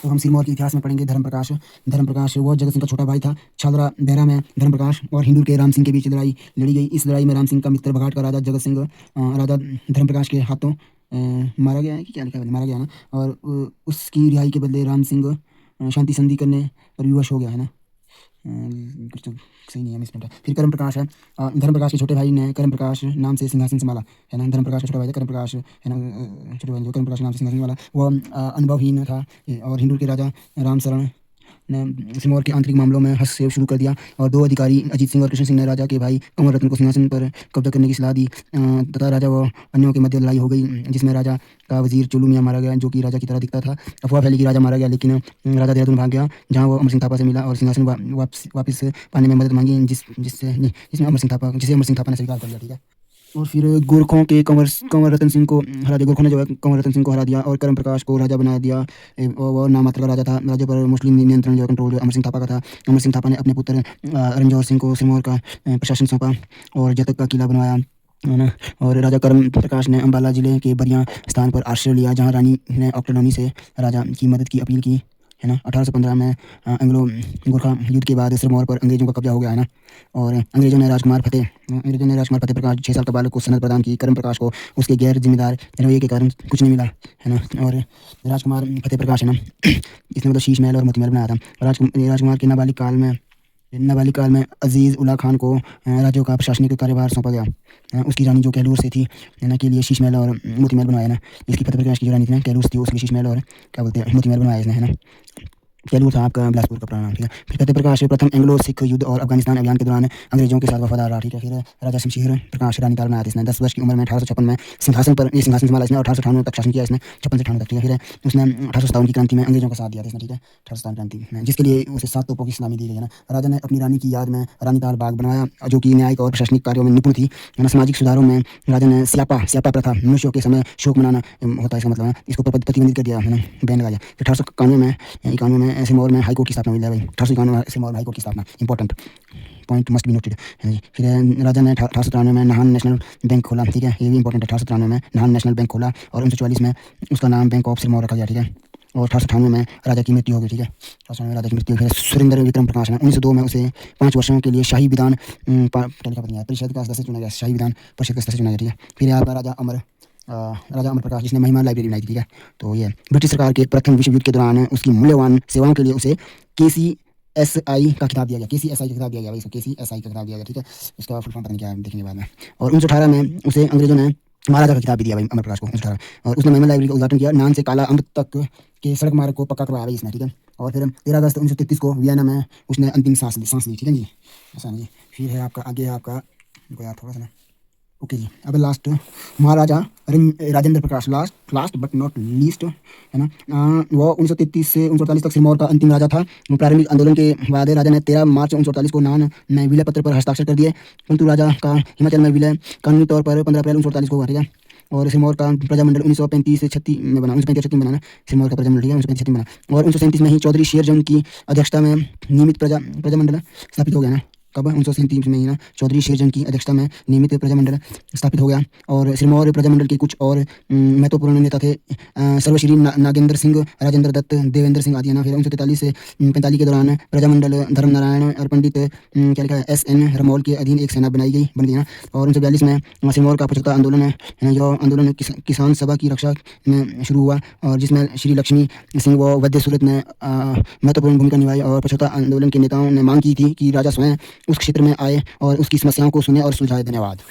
तो हम सिरमौर के इतिहास में पढ़ेंगे धर्मप्रकाश। धर्मप्रकाश वो जगत सिंह का छोटा भाई था। छालरा बेरा में धर्मप्रकाश और हिंदू के राम सिंह के बीच लड़ाई लड़ी गई। इस लड़ाई में राम सिंह का मित्र बघाट का राजा जगत सिंह राजा धर्मप्रकाश के हाथों मारा गया है कि क्या लिखा है, मारा गया ना। और उसकी रिहाई के बदले राम सिंह शांति संधि करने पर विवश हो गया है ना। कुछ तो सही नहीं है, मिसप्रिंट है। फिर कर्म प्रकाश है। धर्मप्रकाश के छोटे भाई ने कर्म प्रकाश नाम से सिंहासन संभाला है ना। धर्मप्रकाश का छोटा भाई था कर्म प्रकाश है ना। छोटे भाई जो कर्म प्रकाश नाम से सिंहासन संभाला वो अनुभवहीन था। और हिंदू के राजा राम शरण ने सिरमौर के आंतरिक मामलों में हस्तक्षेप शुरू कर दिया। और दो अधिकारी अजीत सिंह और कृष्ण सिंह ने राजा के भाई कंवर रत्न को सिंहासन पर कब्जा करने की सलाह दी तथा राजा व अन्यों के मध्य लड़ाई हो गई, जिसमें राजा का वजीर चुलू मियाँ मारा गया, जो कि राजा की तरह दिखता था। अफवाह फैली कि राजा मारा गया, लेकिन राजा देहरादून भाग गया, जहाँ वो अमर सिंह थापा से मिला और सिंहासन वापस पाने में मदद मांगी, जिससे अमर सिंह थापा ने स्वीकार कर लिया। ठीक है। और फिर गोरखों के कंवर रतन सिंह को हरा दिया। गोरखों ने जो है कंवर रतन सिंह को हरा दिया और कर्म प्रकाश को राजा बना दिया। वो नाम मात्र का राजा था। राज्य पर मुस्लिम नियंत्रण जो कंट्रोल अमर सिंह थापा का था। अमर सिंह थापा ने अपने पुत्र रंजौर सिंह को सिरमौर का प्रशासन सौंपा और जतक का किला बनवाया है ना। और राजा कर्म प्रकाश ने अम्बाला जिले के बरिया स्थान पर आश्रय लिया, जहाँ रानी ने ऑक्टोलोनी से राजा की मदद की अपील की है ना। 1815 में एंग्लो गोरखा युद्ध के बाद सिरमौर पर अंग्रेजों का कब्जा हो गया है ना। और अंग्रेजों ने राजकुमार फतेह प्रकाश 6 साल का बालक को सनद प्रदान की। कर्म प्रकाश को उसके गैर जिम्मेदार रवैये के कारण कुछ नहीं मिला है ना। और राजकुमार फतेह प्रकाश है ना, इसने मतलब शीश महल और मोती महल बनाया था। राजकुमार के नाबालिग काल में अजीज़ उल्ला खान को राज्यों का प्रशासनिक कार्यभार सौंपा गया। उसकी रानी जो कैलूर से थी है ना, के लिए शीश महल और मोती महल बनवाया ना। इसकी फतेह प्रकाश की जो रानी थी ना कैलूर थी, उसके शीश महल और क्या बोलते हैं मोती महल बनवाया इसने है ना। कैलूर था आपका बिलासपुर का पुराना। ठीक है। फिर फतेह प्रकाश प्रथम एंग्लो सिख युद्ध और अफगानिस्तान अभियान के दौरान अंग्रेजों के साथ वफादार रहा। ठीक है। फिर राजा शमशीर प्रकाश रानीताल बनाया था इसने। 10 वर्ष की उम्र में 1856 में सिंहासन संभाला इसने और 1898 तक शासन किया इसने, 56 से 98 तक। ठीक है। फिर उसने 1857 की क्रांति में अंग्रेजों का साथ दिया था इसने। ठीक है। 1857 क्रांति में, जिसके लिए उसे 7 तोपों की सलामी दी गई है ना। राजा ने अपनी रानी की याद में रानीताल बाग बनवाया, जो कि न्यायिक और प्रशासनिक कार्यों में निपुण थी है ना। सामाजिक सुधारों में राजा ने स्यापा प्रथा, मनुष्यों के समय शोक मनाना होता है इसका मतलब है, इसको प्रतिबंधित कर दिया है ना, बैन लगाया। 1891 में सिरमौर में हाईकोर्ट की स्थापना हुई है भाई। 1891 में सिरमौर में हाईकोर्ट की स्थापना, important point must be noted है जी। फिर राजा ने 1893 में नाहन नेशनल बैंक खोला। ठीक है। ये भी इंपॉर्टेंट है। 1893 में नाहन नेशनल बैंक खोला और 1944 में उसका नाम बैंक ऑफ सिरमौर रखा गया। ठीक है। और 1898 में राजा की मृत्यु हो गई। ठीक है। 1898 में राजा की मृत्यु। फिर सुरेंद्र विक्रम प्रकाश ने 1902 में उसे 5 वर्षों के लिए शाही विधान परिषद का सदस्य चुना गया। शाही विधान परिषद का सदस्य चुना गया। ठीक है। फिर यहाँ पर राजा अमर प्रकाश, जिसने महिमा लाइब्रेरी बनाई थी। ठीक है। तो ये ब्रिटिश सरकार के प्रथम विश्व युद्ध के दौरान उसकी मूल्यवान सेवाओं के लिए उसे KCSI का खिताब दिया गया। KCSI का खिताब दिया गया भाई, इसको KCSI का खिताब दिया गया। ठीक है। इसका फुल फॉर्म पता नहीं क्या है, देखेंगे बाद में। और 1918 में उसे अंग्रेजों ने महाराजा का खिताब भी दिया भाई अमर प्रकाश को 1918। और उसने महिमा लाइब्रेरी का उद्घाटन किया। नान से काला अम्ब तक के सड़क मार्ग को पक्का करवाया भाई इसने। ठीक है। और फिर 13 अगस्त 1933 को वियना में उसने अंतिम सांस ली। ठीक है जी। ऐसा जी। फिर है आपका आगे है आपका यार थोड़ा सा ना। ओके जी। अब last Maharaja Rajendra Prakash, last but not least है ना। वो 1933 से 1948 तक सिरमौर का अंतिम राजा था। प्रारंभिक आंदोलन के बाद राजा ने 13 मार्च 1948 को नान में विलय पत्र पर हस्ताक्षर कर दिए, परंतु राजा का हिमाचल में विलय कानूनी तौर पर 15 अप्रैल 1948 को हुआ। ठीक है। और सिरमौर का प्रजामंडल 1935 से 36 में बना, 1935 में बना सिरमौर का प्रजामंडल। ठीक है। 1935 में बना और 1937 में ही चौधरी शेर जंग की अध्यक्षता में नियमित प्रजामंडल स्थापित हो गया ना। कब? 1937 में ही ना चौधरी शेरजंग की अध्यक्षता में नियमित प्रजामंडल स्थापित हो गया। और सिरमौर प्रजामंडल के कुछ और महत्वपूर्ण नेता थे सर्वश्री नागेंद्र सिंह, राजेंद्र दत्त, देवेंद्र सिंह आदि है ना। फिर 1943 से 45 के दौरान प्रजामंडल धर्मनारायण और पंडित क्या लिखा है SN रमौल के अधीन एक सेना बन गई ना। और 1942 में सिरमौर का 75 आंदोलन है जो आंदोलन किसान सभा की रक्षा में शुरू हुआ और जिसमें श्री लक्ष्मी सिंह व वैद्य सूरत ने महत्वपूर्ण भूमिका निभाई। और 75 आंदोलन के नेताओं ने मांग की थी कि राजा स्वयं उस क्षेत्र में आए और उसकी समस्याओं को सुने और सुलझाए। धन्यवाद।